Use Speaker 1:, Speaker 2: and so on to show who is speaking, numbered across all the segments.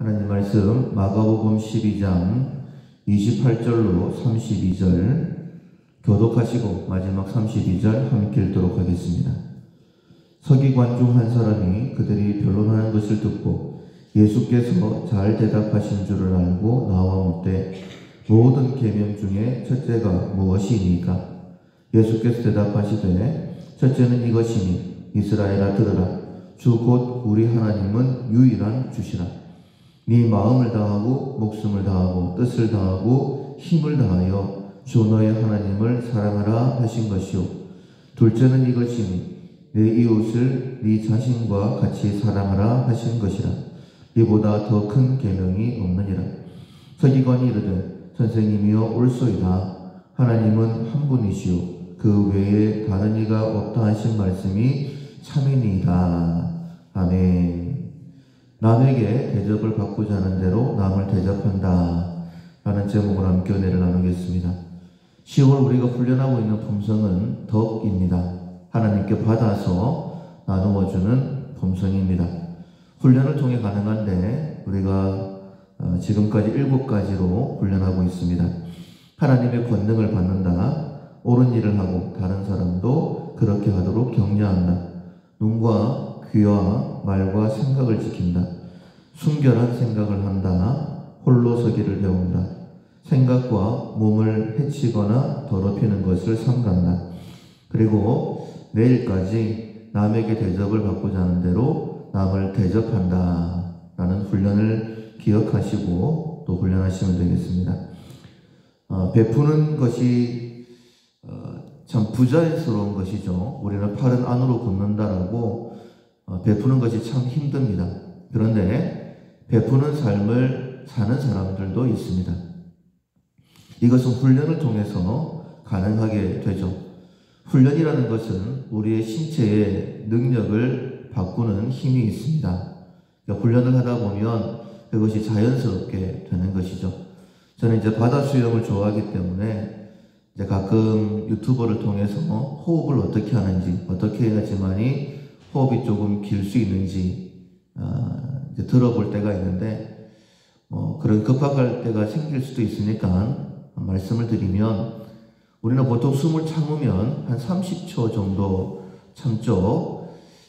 Speaker 1: 하나님 말씀 마가복음 12장 28절로 32절 교독하시고 마지막 32절 함께 읽도록 하겠습니다. 서기관 중 한 사람이 그들이 변론하는 것을 듣고 예수께서 잘 대답하신 줄을 알고 나와 묻되 모든 계명 중에 첫째가 무엇이니까? 예수께서 대답하시되 첫째는 이것이니 이스라엘아 들으라. 주 곧 우리 하나님은 유일한 주시라. 네 마음을 다하고 목숨을 다하고 뜻을 다하고 힘을 다하여 주 너의 하나님을 사랑하라 하신 것이요. 둘째는 이것이니 내 이웃을 네 자신과 같이 사랑하라 하신 것이라. 이보다 더 큰 계명이 없느니라. 서기관이 이르되 선생님이여 옳소이다. 하나님은 한 분이시요 그 외에 다른 이가 없다 하신 말씀이 참이니이다. 아멘. 남에게 대접을 받고자 하는 대로 남을 대접한다 라는 제목으로 함께 은혜를 나누겠습니다. 10월 우리가 훈련하고 있는 품성은 덕입니다. 하나님께 받아서 나누어주는 품성입니다. 훈련을 통해 가능한데 우리가 지금까지 7가지로 훈련하고 있습니다. 하나님의 권능을 받는다. 옳은 일을 하고 다른 사람도 그렇게 하도록 격려한다. 눈과 귀와 말과 생각을 지킨다. 순결한 생각을 한다. 홀로 서기를 배운다. 생각과 몸을 해치거나 더럽히는 것을 삼간다. 그리고 내일까지 남에게 대접을 받고자 하는 대로 남을 대접한다 라는 훈련을 기억하시고 또 훈련하시면 되겠습니다. 베푸는 것이 참 부자연스러운 것이죠. 우리는 팔은 안으로 굽는다라고 베푸는 것이 참 힘듭니다. 그런데 베푸는 삶을 사는 사람들도 있습니다. 이것은 훈련을 통해서 가능하게 되죠. 훈련이라는 것은 우리의 신체의 능력을 바꾸는 힘이 있습니다. 그러니까 훈련을 하다 보면 그것이 자연스럽게 되는 것이죠. 저는 이제 바다 수영을 좋아하기 때문에 이제 가끔 유튜버를 통해서 호흡을 어떻게 하는지, 어떻게 해야지만이 호흡이 조금 길 수 있는지 이제 들어볼 때가 있는데 그런 급박할 때가 생길 수도 있으니까 말씀을 드리면 우리는 보통 숨을 참으면 한 30초 정도 참죠.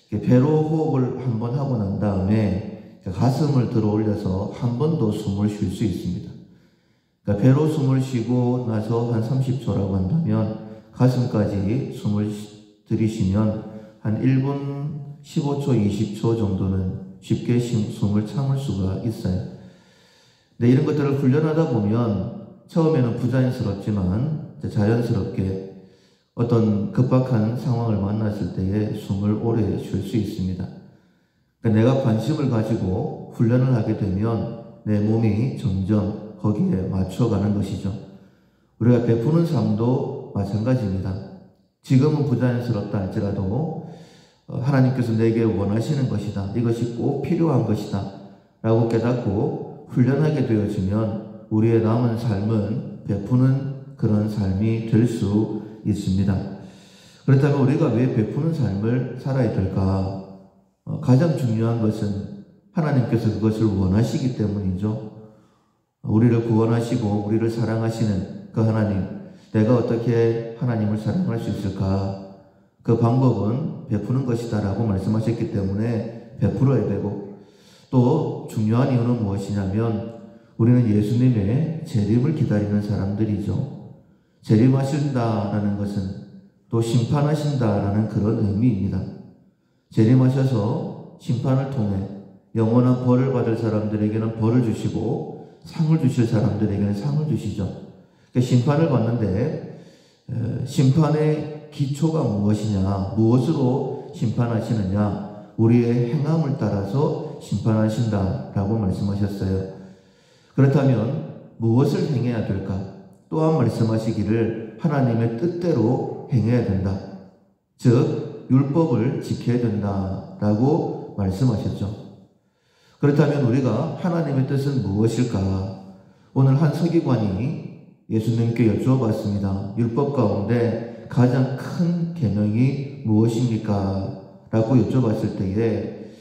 Speaker 1: 배로 호흡을 한번 하고 난 다음에 가슴을 들어 올려서 한 번 더 숨을 쉴 수 있습니다. 그러니까 배로 숨을 쉬고 나서 한 30초라고 한다면 가슴까지 숨을 들이쉬면 한 1분 15초, 20초 정도는 쉽게 숨을 참을 수가 있어요. 근데 이런 것들을 훈련하다 보면 처음에는 부자연스럽지만 자연스럽게 어떤 급박한 상황을 만났을 때에 숨을 오래 쉴 수 있습니다. 그러니까 내가 관심을 가지고 훈련을 하게 되면 내 몸이 점점 거기에 맞춰가는 것이죠. 우리가 베푸는 삶도 마찬가지입니다. 지금은 부자연스럽다 할지라도 하나님께서 내게 원하시는 것이다. 이것이 꼭 필요한 것이다. 라고 깨닫고 훈련하게 되어지면 우리의 남은 삶은 베푸는 그런 삶이 될 수 있습니다. 그렇다면 우리가 왜 베푸는 삶을 살아야 될까? 가장 중요한 것은 하나님께서 그것을 원하시기 때문이죠. 우리를 구원하시고 우리를 사랑하시는 그 하나님, 내가 어떻게 하나님을 사랑할 수 있을까? 그 방법은 베푸는 것이다 라고 말씀하셨기 때문에 베풀어야 되고, 또 중요한 이유는 무엇이냐면 우리는 예수님의 재림을 기다리는 사람들이죠. 재림하신다라는 것은 또 심판하신다라는 그런 의미입니다. 재림하셔서 심판을 통해 영원한 벌을 받을 사람들에게는 벌을 주시고 상을 주실 사람들에게는 상을 주시죠. 그러니까 심판을 받는데 심판의 기초가 무엇이냐, 무엇으로 심판하시느냐, 우리의 행함을 따라서 심판하신다라고 말씀하셨어요. 그렇다면 무엇을 행해야 될까? 또한 말씀하시기를 하나님의 뜻대로 행해야 된다. 즉 율법을 지켜야 된다라고 말씀하셨죠. 그렇다면 우리가 하나님의 뜻은 무엇일까? 오늘 한 서기관이 예수님께 여쭈어봤습니다. 율법 가운데 가장 큰 계명이 무엇입니까? 라고 여쭤봤을 때에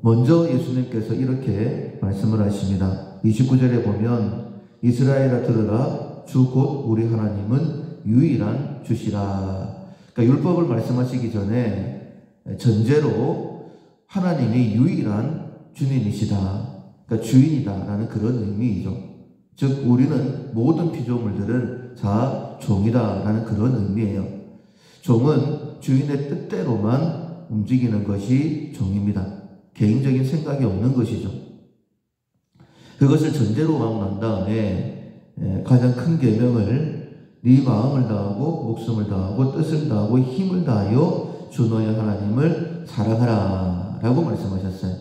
Speaker 1: 먼저 예수님께서 이렇게 말씀을 하십니다. 29절에 보면 이스라엘아 들으라 주 곧 우리 하나님은 유일한 주시라. 그러니까 율법을 말씀하시기 전에 전제로 하나님이 유일한 주님이시다. 그러니까 주인이다라는 그런 의미이죠. 즉 우리는 모든 피조물들은 다 종이다라는 그런 의미예요. 종은 주인의 뜻대로만 움직이는 것이 종입니다. 개인적인 생각이 없는 것이죠. 그것을 전제로 하고 난 다음에 가장 큰 계명을 네 마음을 다하고 목숨을 다하고 뜻을 다하고 힘을 다하여 주 너의 하나님을 사랑하라 라고 말씀하셨어요.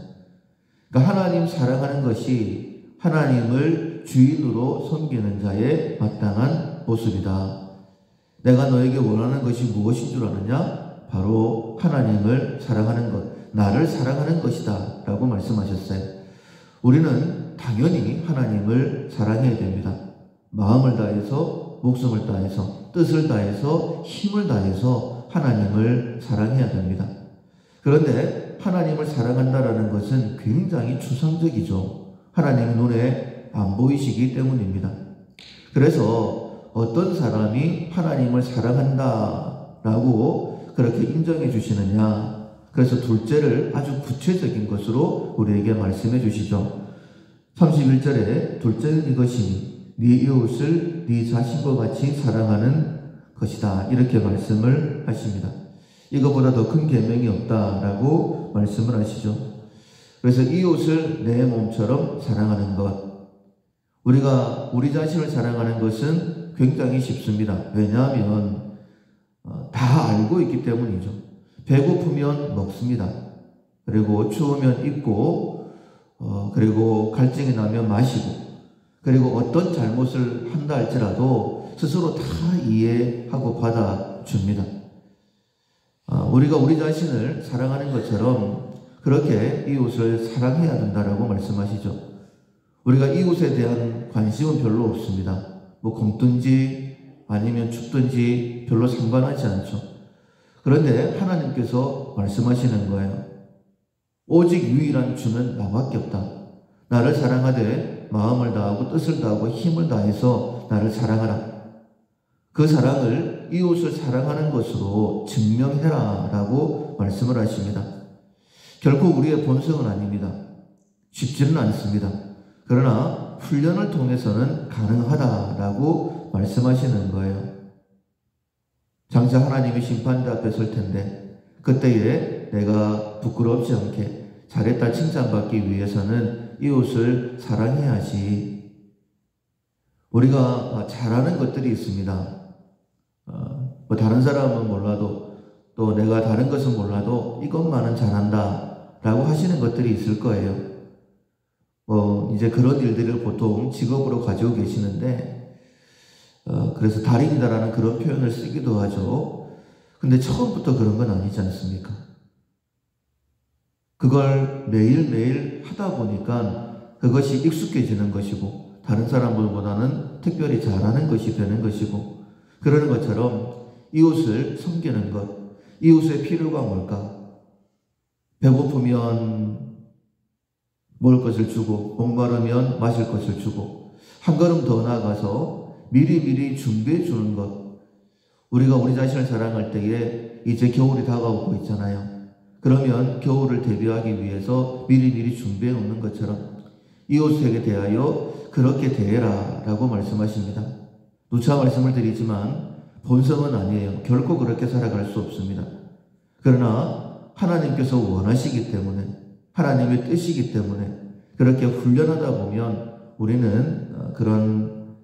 Speaker 1: 그러니까 하나님 사랑하는 것이 하나님을 주인으로 섬기는 자의 마땅한 모습이다. 내가 너에게 원하는 것이 무엇인 줄 아느냐? 바로 하나님을 사랑하는 것, 나를 사랑하는 것이다 라고 말씀하셨어요. 우리는 당연히 하나님을 사랑해야 됩니다. 마음을 다해서, 목숨을 다해서, 뜻을 다해서, 힘을 다해서 하나님을 사랑해야 됩니다. 그런데 하나님을 사랑한다라는 것은 굉장히 추상적이죠. 하나님의 눈에 안 보이시기 때문입니다. 그래서 어떤 사람이 하나님을 사랑한다라고 그렇게 인정해 주시느냐? 그래서 둘째를 아주 구체적인 것으로 우리에게 말씀해 주시죠. 31절에 둘째는 이것이니 네 이웃을 네 자신과 같이 사랑하는 것이다. 이렇게 말씀을 하십니다. 이거보다 더 큰 계명이 없다라고 말씀을 하시죠. 그래서 이웃을 내 몸처럼 사랑하는 것. 우리가 우리 자신을 사랑하는 것은 굉장히 쉽습니다. 왜냐하면 다 알고 있기 때문이죠. 배고프면 먹습니다. 그리고 추우면 입고, 그리고 갈증이 나면 마시고, 그리고 어떤 잘못을 한다 할지라도 스스로 다 이해하고 받아줍니다. 우리가 우리 자신을 사랑하는 것처럼 그렇게 이웃을 사랑해야 된다라고 말씀하시죠. 우리가 이웃에 대한 관심은 별로 없습니다. 뭐 굶든지 아니면 춥든지 별로 상관하지 않죠. 그런데 하나님께서 말씀하시는 거예요. 오직 유일한 주는 나밖에 없다. 나를 사랑하되 마음을 다하고 뜻을 다하고 힘을 다해서 나를 사랑하라. 그 사랑을 이웃을 사랑하는 것으로 증명해라 라고 말씀을 하십니다. 결코 우리의 본성은 아닙니다. 쉽지는 않습니다. 그러나 훈련을 통해서는 가능하다라고 말씀하시는 거예요. 장차 하나님이 심판대 앞에 설 텐데 그때에 내가 부끄럽지 않게 잘했다 칭찬받기 위해서는 이웃을 사랑해야지. 우리가 잘하는 것들이 있습니다. 뭐 다른 사람은 몰라도 또 내가 다른 것은 몰라도 이것만은 잘한다 라고 하시는 것들이 있을 거예요. 이제 그런 일들을 보통 직업으로 가지고 계시는데 그래서 달인이다라는 그런 표현을 쓰기도 하죠. 근데 처음부터 그런 건 아니지 않습니까? 그걸 매일매일 하다 보니까 그것이 익숙해지는 것이고 다른 사람들보다는 특별히 잘하는 것이 되는 것이고 그러는 것처럼 이웃을 섬기는 것, 이웃의 필요가 뭘까? 배고프면 먹을 것을 주고 목마르면 마실 것을 주고 한 걸음 더 나아가서 미리미리 준비해 주는 것. 우리가 우리 자신을 사랑할 때에 이제 겨울이 다가오고 있잖아요. 그러면 겨울을 대비하기 위해서 미리미리 준비해 놓는 것처럼 이웃에게 대하여 그렇게 대해라 라고 말씀하십니다. 누차 말씀을 드리지만 본성은 아니에요. 결코 그렇게 살아갈 수 없습니다. 그러나 하나님께서 원하시기 때문에 하나님의 뜻이기 때문에 그렇게 훈련하다 보면 우리는 그런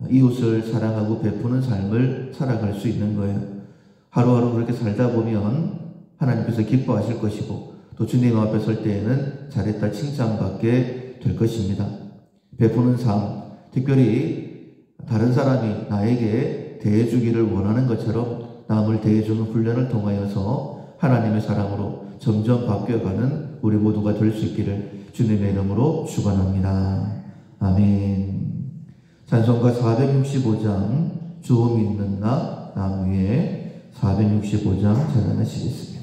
Speaker 1: 이웃을 사랑하고 베푸는 삶을 살아갈 수 있는 거예요. 하루하루 그렇게 살다 보면 하나님께서 기뻐하실 것이고 또 주님 앞에 설 때에는 잘했다 칭찬받게 될 것입니다. 베푸는 삶, 특별히 다른 사람이 나에게 대해주기를 원하는 것처럼 남을 대해주는 훈련을 통하여서 하나님의 사랑으로 점점 바뀌어가는 우리 모두가 될 수 있기를 주님의 이름으로 축원합니다. 아멘. 찬송가 465장 주 믿는 나 남 위에 465장 찬양하시겠습니다.